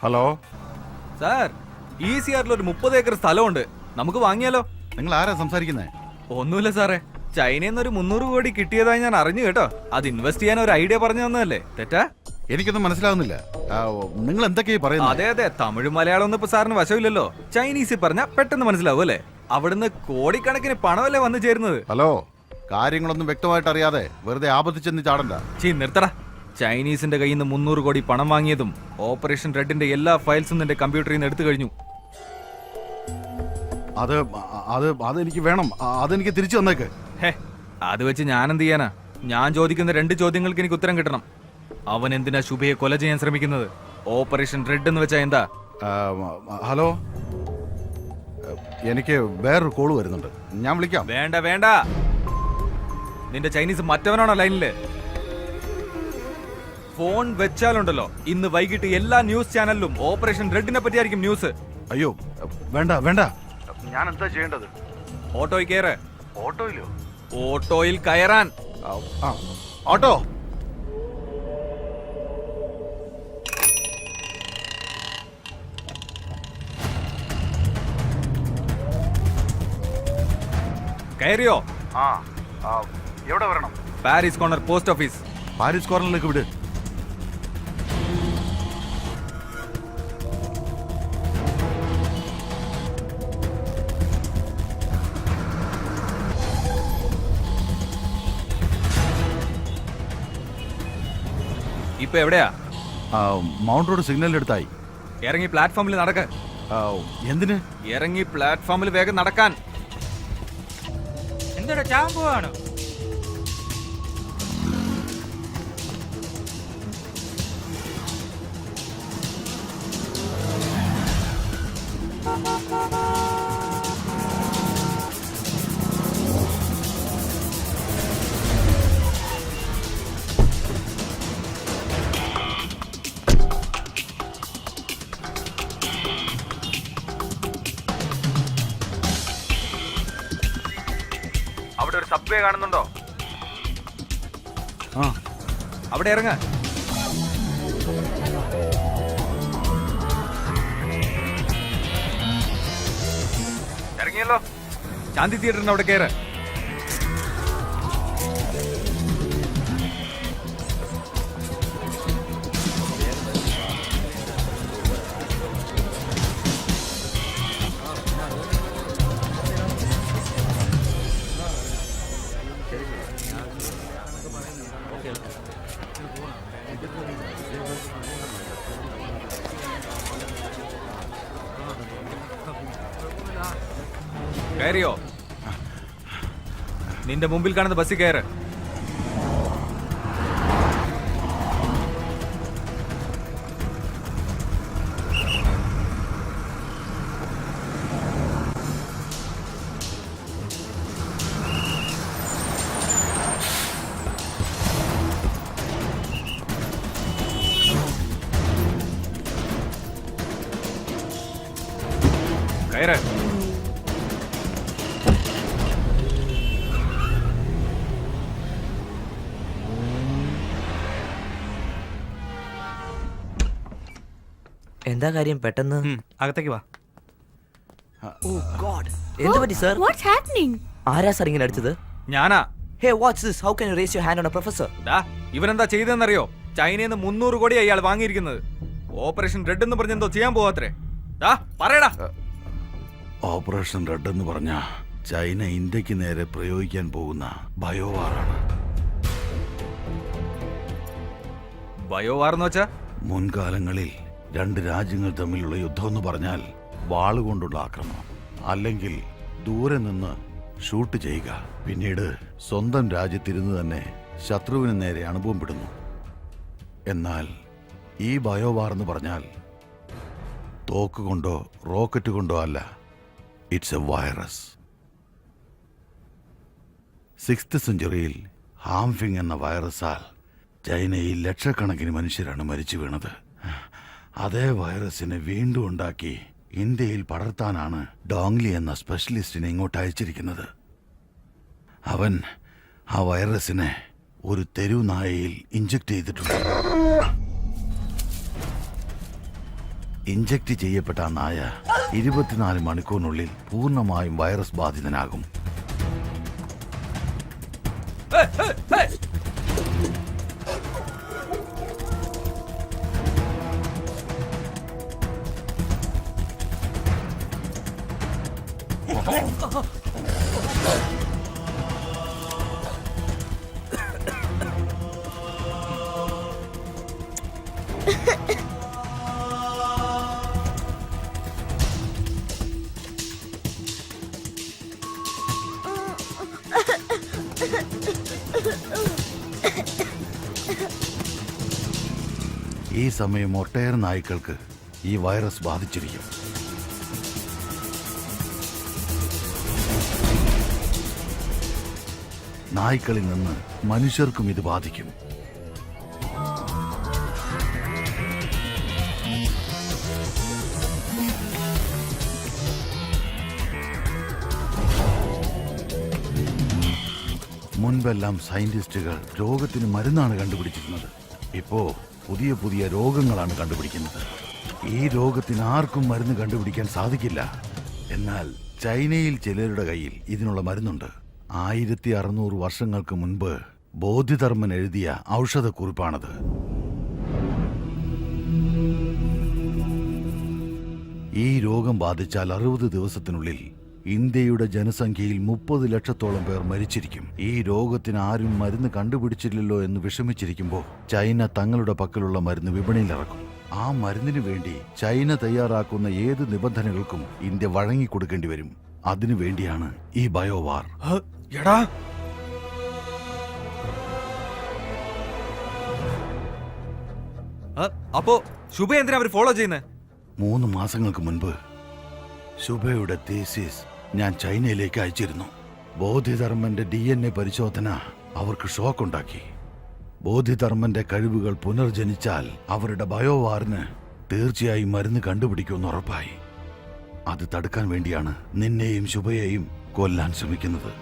Hello sir, ECRൽ ഒരു 30 acre സ്ഥലമുണ്ട്, നമുക്ക് വാങ്ങിയാലോ? നിങ്ങൾ ആരാ സംസാരിക്കുന്നേ? ഒന്നുമില്ല സാറേ, ചൈനയിൽ നിന്ന് ഒരു 300 കോടി കിട്ടിയതായി ഞാൻ അറിഞ്ഞു കേട്ടോ. അത് ഇൻവെസ്റ്റ് ചെയ്യാൻ ഒരു ഐഡിയ പറഞ്ഞു തന്നതല്ലേ, തെറ്റാ? എനിക്കൊന്നും മനസ്സിലാവുന്നില്ല. നിങ്ങൾ എന്തൊക്കെയാ പറയുന്നത്? അതെ അതെ, തമിഴ് മലയാളം ഒന്നും ഇപ്പൊ സാറിന് വശമില്ലല്ലോ. ചൈനീസിൽ പറഞ്ഞാൽ പെട്ടെന്ന് മനസ്സിലാവും അല്ലേ? അവിടുന്ന് കോടിക്കണക്കിന് പണമല്ലേ വന്നു ചേരുന്നത്. ഹലോ, കാര്യങ്ങളൊന്നും വ്യക്തമായിട്ട് അറിയാതെ വെറുതെ ആപത്തിച്ചെന്ന് ചാടണ്ട. നിർത്തടാ. ചൈനീസിന്റെ കയ്യിൽ നിന്ന് 300 കോടി പണം വാങ്ങിയതും ഓപ്പറേഷൻ റെഡിന്റെ എല്ലാ ഫയൽസും നിന്റെ കമ്പ്യൂട്ടറിൽ നിന്ന് എടുത്തു കഴിഞ്ഞു. അതെനിക്ക് വേണം. അതെനിക്ക് തിരിച്ചു തന്നേക്ക്. അത് വെച്ച് ഞാൻ എന്ത് ചെയ്യാനാ? ഞാൻ ചോദിക്കുന്ന 2 ചോദ്യങ്ങൾക്ക് എനിക്ക് ഉത്തരം കിട്ടണം. അവൻ എന്തിനാ ശുഭയെ കൊല ചെയ്യാൻ ശ്രമിക്കുന്നത്? ഓപ്പറേഷൻ റെഡ് എന്ന് വെച്ചാ എന്താ? ഹലോ, എനിക്ക് വേറൊരു കോള് വരുന്നുണ്ട്, ഞാൻ വിളിക്കാം. വേണ്ട വേണ്ട, നിന്റെ ചൈനീസ് മറ്റവനാണോ ലൈനില്? ഫോൺ വെച്ചാലുണ്ടല്ലോ, ഇന്ന് വൈകിട്ട് എല്ലാ ന്യൂസ് ചാനലിലും ഓപ്പറേഷൻ റെഡിനെ പറ്റിയായിരിക്കും ന്യൂസ്. അയ്യോ വേണ്ട വേണ്ട, ഞാൻ എന്താ ചെയ്യേണ്ടത്? ഓട്ടോയിൽ കയറ്. ഓട്ടോയിലോ? ഓട്ടോയിൽ കയറാൻ. ഓട്ടോ. കയറിയോ? എവിടെ വരണം? Paris corner post office. Paris കോർണറിലേക്ക് വിട്. ഇപ്പൊ എവിടെയാ? മൗണ്ട് റോഡ് സിഗ്നലിന്റെ അടുത്തായി. ഇറങ്ങി പ്ലാറ്റ്ഫോമിൽ നടക്ക. എന്തിന്? ഇറങ്ങി പ്ലാറ്റ്ഫോമിൽ വേഗം നടക്കാൻ. എന്താ ചാൻ പോവാണ്? അവിടെ ഒരു സബ്വേ കാണുന്നുണ്ടോ? അവിടെ ഇറങ്ങ. ഇറങ്ങിയല്ലോ. ശാന്തി തിയേറ്ററിന് അവിടെ കയറ്. കയറിയോ? നിന്റെ മുമ്പിൽ കാണുന്ന ബസ്സിൽ കയറ്. കയറ്. എന്താ കാര്യം പെട്ടെന്ന്? അകത്തേക്ക് വാ. എന്ത് പറ്റി സർ? What's happening? ആരാ സർ ഇങ്ങനെ അടിച്ചത്? ഞാനാ. Hey what's this? How can you raise your hand on a professor? ഇവനെന്താ ചെയ്തതെന്നറിയോ? ചൈനയിൽ നിന്ന് 300 കോടി അയാൾ വാങ്ങിയിരിക്കുന്നത്. ഓപ്പറേഷൻ റെഡ് എന്ന് പറഞ്ഞെന്തോ ചെയ്യാൻ പോവാത്രേ. പറയടാ. ഓപ്പറേഷൻ റെഡ് എന്ന് പറഞ്ഞ ചൈന ഇന്ത്യക്ക് നേരെ പ്രയോഗിക്കാൻ പോകുന്ന ബയോവാറാണ്. ബയോവാർ എന്ന് വെച്ചാ? മുൻകാലങ്ങളിൽ 2 രാജ്യങ്ങൾ തമ്മിലുള്ള യുദ്ധം എന്ന് പറഞ്ഞാൽ വാളുകൊണ്ടുള്ള ആക്രമണം, അല്ലെങ്കിൽ ദൂരെ നിന്ന് ഷൂട്ട് ചെയ്യുക, പിന്നീട് സ്വന്തം രാജ്യത്തിരുന്ന് തന്നെ ശത്രുവിന് നേരെ അണുബോംബിടുന്നു. എന്നാൽ ഈ ബയോവാർ എന്ന് പറഞ്ഞാൽ തോക്ക് കൊണ്ടോ റോക്കറ്റ് കൊണ്ടോ അല്ല, ഇറ്റ്സ് എ വൈറസ്. 6th സെഞ്ചുറിയിൽ ഹാംഫിങ് എന്ന വൈറസാൽ ചൈനയിൽ ലക്ഷക്കണക്കിന് മനുഷ്യരാണ് മരിച്ചു വീണത്. അതേ വൈറസിനെ വീണ്ടും ഉണ്ടാക്കി ഇന്ത്യയിൽ പടർത്താനാണ് ഡോങ്ലി എന്ന സ്പെഷ്യലിസ്റ്റിനെ ഇങ്ങോട്ട് അയച്ചിരിക്കുന്നത്. അവൻ ആ വൈറസിനെ ഒരു തെരുവ് നായയിൽ ഇഞ്ചക്ട് ചെയ്തിട്ടുണ്ട്. ഇഞ്ചക്ട് ചെയ്യപ്പെട്ട ആ നായ 24 മണിക്കൂറിനുള്ളിൽ പൂർണ്ണമായും വൈറസ് ബാധിതനാകും. ഈ സമയം ഒട്ടേറെ നായ്ക്കൾക്ക് ഈ വൈറസ് ബാധിച്ചിരിക്കും. നായ്ക്കളിൽ നിന്ന് മനുഷ്യർക്കും ഇത് ബാധിക്കും. മുൻപെല്ലാം സയന്റിസ്റ്റുകൾ രോഗത്തിന് മരുന്നാണ് കണ്ടുപിടിച്ചിരുന്നത്. ഇപ്പോ പുതിയ പുതിയ രോഗങ്ങളാണ് കണ്ടുപിടിക്കുന്നത്. ഈ രോഗത്തിന് ആർക്കും മരുന്ന് കണ്ടുപിടിക്കാൻ സാധിക്കില്ല. എന്നാൽ ചൈനയിൽ ചിലരുടെ കയ്യിൽ ഇതിനുള്ള മരുന്നുണ്ട്. 1600 വർഷങ്ങൾക്ക് മുൻപ് ബോധിധർമ്മൻ എഴുതിയ ഔഷധക്കുറിപ്പാണത്. ഈ രോഗം ബാധിച്ചാൽ 60 ദിവസത്തിനുള്ളിൽ ഇന്ത്യയുടെ ജനസംഖ്യയിൽ 30 ലക്ഷത്തോളം പേർ മരിച്ചിരിക്കും. ഈ രോഗത്തിന് ആരും മരുന്ന് കണ്ടുപിടിച്ചില്ലല്ലോ എന്ന് വിഷമിച്ചിരിക്കുമ്പോൾ ചൈന തങ്ങളുടെ പക്കലുള്ള മരുന്ന് വിപണിയിലിറക്കും. ആ മരുന്നിനു വേണ്ടി ചൈന തയ്യാറാക്കുന്ന ഏത് നിബന്ധനകൾക്കും ഇന്ത്യ വഴങ്ങിക്കൊടുക്കേണ്ടി വരും. അതിനു വേണ്ടിയാണ് ഈ ബയോവാർ. എടാ, അപ്പോ ശുഭ എന്തിനാ അവർ ഫോളോ ചെയ്യുന്നത്? 3 മാസങ്ങൾക്ക് മുൻപ് ശുഭയുടെ തീസിസ് ഞാൻ ചൈനയിലേക്ക് അയച്ചിരുന്നു. ബോധിധർമ്മന്റെ DNA പരിശോധന അവർക്ക് ഷോക്കുണ്ടാക്കി. ബോധിധർമ്മന്റെ കഴിവുകൾ പുനർജനിച്ചാൽ അവരുടെ ബയോവാറിന് തീർച്ചയായും മരുന്ന് കണ്ടുപിടിക്കുമെന്ന് ഉറപ്പായി. അത് തടുക്കാൻ വേണ്ടിയാണ് നിന്നെയും ശുഭയെയും കൊല്ലാൻ ശ്രമിക്കുന്നത്.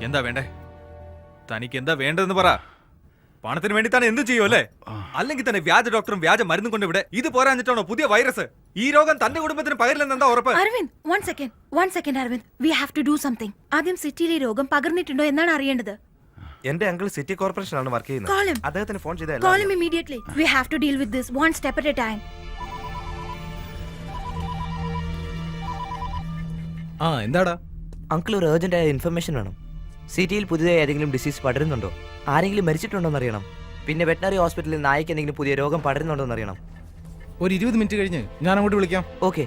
എന്താ വേണ്ടേ? തനിക്ക് എന്താ വേണ്ടതെന്ന് പറ. പണത്തിന് വേണ്ടി തന്നെ എന്ത് ചെയ്യും അല്ലേ? അല്ലെങ്കിൽ തന്നെ വ്യാജ ഡോക്ടറും വ്യാജ മരുന്നും കൊണ്ട് ഇവിടെ ഇത് പോരാഞ്ഞിട്ടാണോ പുതിയ വൈറസ്? ഈ രോഗം തന്റെ കുടുംബത്തിന് പകരില്ലെന്ന് എന്താ ഉറപ്പ്? Aravind, one second Aravind, we have to do something. ആദ്യം സിറ്റിയിൽ ഈ രോഗം പകർന്നിട്ടുണ്ടോ എന്നാണ് അറിയേണ്ടത്. എന്റെ അങ്കിൾ സിറ്റി കോർപ്പറേഷനിലാണ് വർക്ക് Call him. ചെയ്യുന്നത്. അദ്ദേഹത്തിന് ഫോൺ ചെയ്താൽ Call him immediately. We have to deal with this one step at a time. എന്താടാ? അങ്കിൾ ഒരു ഏർജന്റ് ആയ ഇൻഫർമേഷൻ വേണം. സിറ്റിയിൽ പുതിയതായി ഏതെങ്കിലും ഡിസീസ് പടരുന്നുണ്ടോ, ആരെങ്കിലും മരിച്ചിട്ടുണ്ടോ എന്നറിയണം. പിന്നെ വെറ്റനറി ഹോസ്പിറ്റലിൽ നായ്ക്ക് എന്തെങ്കിലും പുതിയ രോഗം പടരുന്നുണ്ടോ എന്നറിയണം. ഒരു 20 മിനിറ്റ് കഴിഞ്ഞ് ഞാൻ അങ്ങോട്ട് വിളിക്കാം. ഓക്കെ,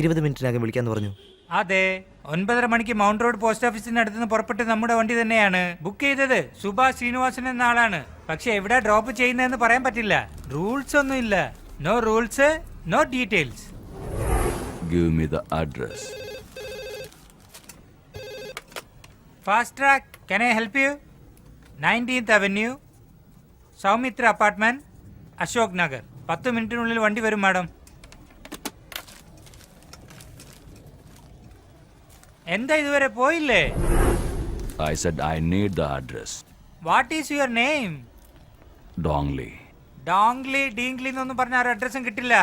20 മിനിറ്റിനകം വിളിക്കാന്ന് പറഞ്ഞു. അതെ, 9:30 മണിക്ക് മൗണ്ട് റോഡ് പോസ്റ്റ് ഓഫീസിന് അടുത്ത് നിന്ന് പുറപ്പെട്ട് നമ്മുടെ വണ്ടി തന്നെയാണ് ബുക്ക് ചെയ്തത്. സുഭാഷ് ശ്രീനിവാസൻ എന്ന ആളാണ്. പക്ഷെ എവിടെ ഡ്രോപ്പ് ചെയ്യുന്നതെന്ന് പറയാൻ പറ്റില്ല. റൂൾസ് ഒന്നുമില്ല. No rules, no details. Give me the address. Fast track, can I help you? 19th Avenue, Soumitra apartment, Ashok Nagar. 10 മിനിറ്റിനുള്ളിൽ വണ്ടി വരും മാഡം. എന്താ ഇതുവരെ പോയില്ലേ? I said I need the address. What is your name? Dongli. ഡോങ്ലി ഡീങ്ലി എന്നൊന്നും പറഞ്ഞ ആ അഡ്രസ്സും കിട്ടില്ല.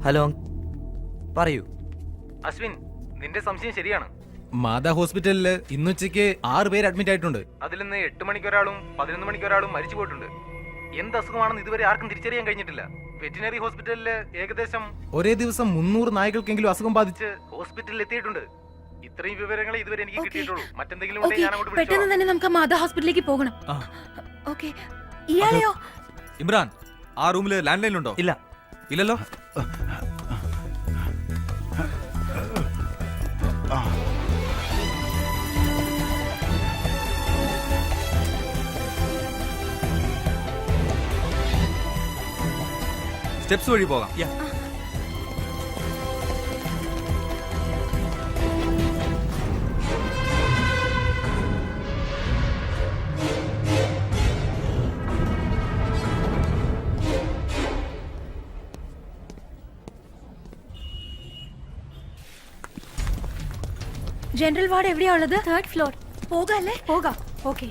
ഹലോ, പറയൂ. അശ്വിൻ, നിന്റെ സംശയം ശരിയാണ്. മാതാ ഹോസ്പിറ്റലില് ഇന്നുച്ചയ്ക്ക് 6 പേര് അഡ്മിറ്റ് ആയിട്ടുണ്ട്. അതിൽ നിന്ന് 8 മണിക്കൊരാളും 11 മണിക്കൊരാളും മരിച്ചു പോയിട്ടുണ്ട്. എന്ത് അസുഖമാണെന്ന് ഇതുവരെ ആർക്കും തിരിച്ചറിയാൻ കഴിഞ്ഞിട്ടില്ല. വെറ്റിനറി ഹോസ്പിറ്റലില് ഏകദേശം ഒരേ ദിവസം 300 നായ്ക്കൾക്കെങ്കിലും അസുഖം ബാധിച്ച് ഹോസ്പിറ്റലിൽ എത്തിയിട്ടുണ്ട്. ഇത്രയും വിവരങ്ങൾ ഇതുവരെ എനിക്ക് കിട്ടിയിട്ടുള്ളൂ. മറ്റെന്തെങ്കിലും ഉണ്ടെങ്കിൽ ഞാൻ അങ്ങോട്ട് പെട്ടെന്ന് തന്നെ നമുക്ക് മാതാ ഹോസ്പിറ്റലിലേക്ക് പോകണം. ഓക്കെ, ഇയാളെയോ? ഇമ്രാൻ, ആ റൂമില് ലാൻഡ് ലൈൻ ഉണ്ടോ? ഇല്ല. ഇല്ലല്ലോ. സ്റ്റെപ്സ് വഴി പോകാം. ജനറൽ വാർഡ് എവിടെയാ ഉള്ളത്? 3rd floor. പോകാല്ലേ? പോകാം. ഓക്കെ.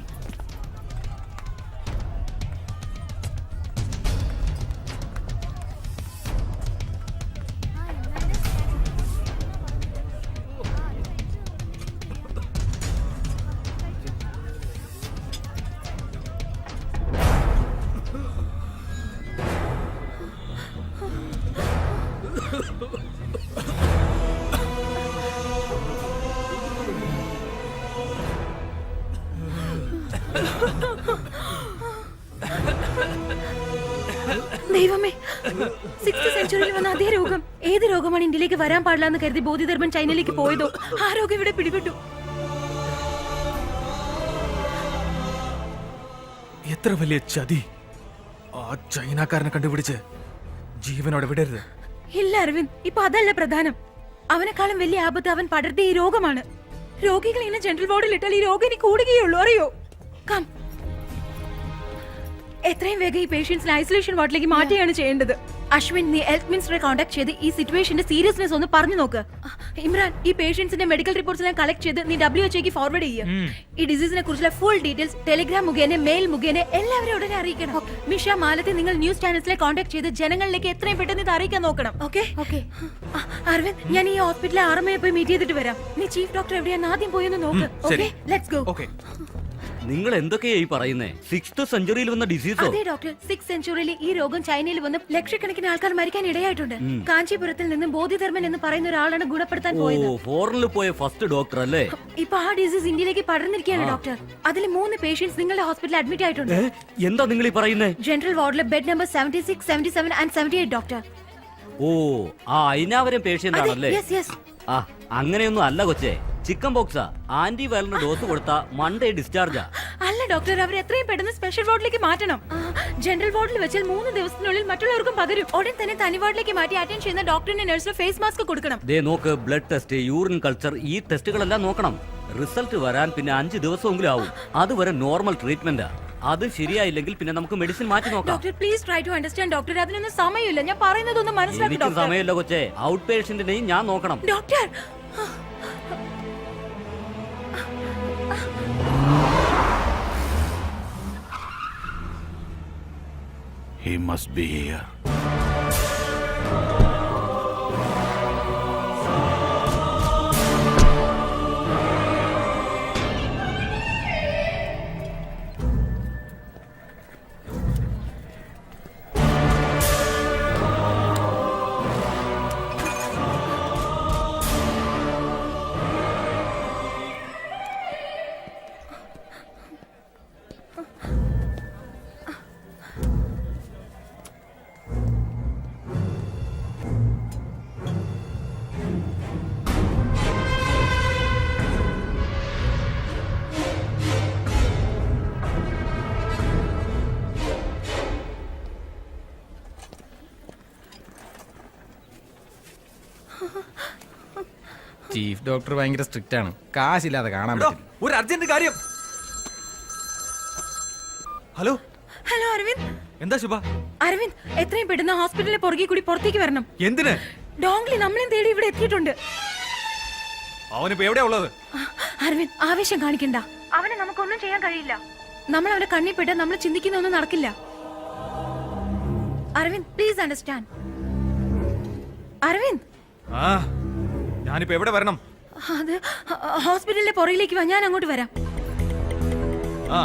ദൈവമേ, 6th സെഞ്ചുറിയിൽ വന്ന അതേ രോഗം. ഏത് രോഗമാണ് ഇന്ത്യയിലേക്ക് വരാൻ പാടില്ല എന്ന് കരുതി ബോധിധർമ്മൻ ചൈനയിലേക്ക് പോയതോ ആ രോഗം ഇവിടെ പിടിപെട്ടു. എത്ര വലിയ ചതി! ആ ചൈനക്കാരനെ കണ്ടുപിടിച്ച് ജീവനോടെ വിടരുത്. ഇല്ല അരവിന്ദ്, ഇപ്പൊ അതല്ല പ്രധാനം. അവനെക്കാളും വലിയ ആപത്ത് അവൻ പടർത്തിയ ഈ രോഗമാണ്. രോഗികൾ ഇങ്ങനെ ജനറൽ വാർഡിൽ ഇട്ടാൽ ഈ രോഗം ഇനി കൂടുകയുള്ളൂ, അറിയോ? കം, എത്രയും വേഗം ഈ പേഷ്യൻസിനെ ഐസൊലേഷൻ വാർഡിലേക്ക് മാറ്റുകയാണ് ചെയ്യേണ്ടത്. അശ്വിൻ, നീ ഹെൽത്ത് മിനിസ്റ്ററെ കോൺടാക്ട് ചെയ്ത് ഈ സിറ്റുവേഷന്റെ സീരിയസ്നെസ് ഒന്ന് പറഞ്ഞു നോക്ക്. ഇമ്രാൻ, ഈ പേഷ്യൻസിന്റെ മെഡിക്കൽ റിപ്പോർട്ട്സ് എല്ലാം കളക്ട് ചെയ്ത് നീ WHO ഫോർവേഡ് ചെയ്യുക. ഈ ഡിസീസിനെ കുറിച്ചുള്ള ഫുൾ ഡീറ്റെയിൽസ് ടെലിഗ്രാം മുഖേന, മെയിൽ മുഖേന എല്ലാവരും ഉടനെ അറിയിക്കണം. മിഷ, മാലത്തെ നിങ്ങൾ ന്യൂസ് ചാനൽസിലെ കോൺടാക്ട് ചെയ്ത് ജനങ്ങളിലേക്ക് എത്രയും പെട്ടെന്ന് ഇത് അറിയിക്കാൻ നോക്കണം. ഓക്കെ? അരവിന്ദ്, ഞാൻ ഈ ഹോസ്പിറ്റലിലെ ആർമയെ പോയി മീറ്റ് ചെയ്തിട്ട് വരാം. നീ ചീഫ് ഡോക്ടർ എവിടെയാന്ന് ആദ്യം പോയി ഒന്ന് നോക്ക്. Okay, let's go. നിങ്ങൾ എന്തൊക്കെയായി പറയുന്നേ? 6th സെഞ്ചുറിയിൽ വന്ന ഡിസീസോ? അതെ ഡോക്ടർ, 6th സെഞ്ചുറിയിൽ ഈ രോഗം ചൈനയിൽ വന്ന് ലക്ഷക്കണക്കിന് ആൾക്കാർ മരിക്കാൻ ഇടയായിട്ടുണ്ട്. കാഞ്ചീപുരത്തിൽ നിന്നും ബോധിധർമ്മൻ എന്ന് പറയുന്ന ഒരാളാണ് ഗുണപ്പെടുത്താൻ പോയത്. ഫോറിനിൽ പോയ ഫസ്റ്റ് ഡോക്ടർ അല്ലേ? ഇപ്പൊ ആ ഡിസീസ് ഇന്ത്യയിലേക്ക് പടർന്നിരിക്കുകയാണ് ഡോക്ടർ. അതിൽ 3 പേഷ്യൻസ് നിങ്ങളുടെ ഹോസ്പിറ്റലിൽ അഡ്മിറ്റ് ആയിട്ടുണ്ട്. എന്താ നിങ്ങൾ ഈ പറയുന്നേ? ജനറൽ വാർഡിലെ ബെഡ് നമ്പർ 76, 77 and 78 ഡോക്ടർ. ഓ, ആ അയിനാവരം പേഷ്യന്റ് ആണല്ലേ? Yes yes. ആ, അങ്ങനെയൊന്നും അല്ല കൊച്ചേ. ചിക്കൻ ബോക്സാ. ആന്റിവൈറലിന് ഡോസ് കൊടുത്ത മൺഡേ ഡിസ്ചാർജാ. അല്ല ഡോക്ടർ, അവർ എത്രയും പെട്ടെന്ന് സ്പെഷ്യൽ വാർഡിലേക്ക് മാറ്റണം. ജനറൽ വാർഡിൽ വെച്ചാൽ 3 ദിവസത്തിനുള്ളിൽ മറ്റുള്ളവർക്കും പകരും. ഉടൻ തന്നെ തനി വാർഡിലേക്ക് മാറ്റി അറ്റൻഡ് ചെയ്യുന്ന ഡോക്ടറിന്റെ നഴ്സിന് ഫേസ് മാസ്ക് കൊടുക്കണം. ദേ നോക്ക്, ബ്ലഡ് ടെസ്റ്റ്, യൂറിൻ കൾച്ചർ, ഈ ടെസ്റ്റുകളെല്ലാം നോക്കണം. റിസൾട്ട് വരാൻ പിന്നെ 5 ദിവസമെങ്കിലും ആവും. അതുവരെ നോർമൽ ട്രീറ്റ്മെന്റാ. അത് ശരിയായില്ലെങ്കിൽ പിന്നെ നമുക്ക് മെഡിസിൻ മാറ്റി നോക്കാം. Doctor please try to understand doctor. അതിനൊന്നും സമയമില്ല. ഞാൻ പറയുന്നതൊന്നും മനസ്സിലാക്കി എനിക്ക് ഡോക്ടർ. സമയമില്ല കൊച്ചേ. ഔട്ട് പേഷ്യന്റിനെയും ഞാൻ നോക്കണം. Doctor, He must be here. Chief doctor ഭയങ്കര സ്ട്രിക്റ്റ് ആണ്. കാശില്ലാതെ കാണാൻ പറ്റും. ഒരു അർജന്റ് കാര്യം. Hello hello Aravind. എന്താ ശുഭ? അരവിന്ദ്, എത്രയും പെട്ടെന്ന് ഹോസ്പിറ്റലിലെ പുറകെ കൂടി പുറത്തേക്ക് വരണം. എന്തിന്? ഡോങ്ലി നമ്മളെയും തേടി ഇവിടെ എത്തിയിട്ടുണ്ട്. അവനിപ്പോ എവിടെയാ ഉള്ളത്? അരവിന്ദ്, ആവേശം കാണിക്കണ്ട. അവനെ നമുക്കൊന്നും ചെയ്യാൻ കഴിയില്ല. നമ്മൾ അവനെ കണ്ണിൽ പെട്ടാൽ നമ്മൾ ചിന്തിക്കുന്നൊന്നും നടക്കില്ല. Aravind, please understand. അരവിന്ദ്, ആ, ഞാനിപ്പോ എവിടെ വരണം? അത് ഹോസ്പിറ്റലിലെ പുറകിലേക്ക് വാ, ഞാൻ അങ്ങോട്ട് വരാം. ആ,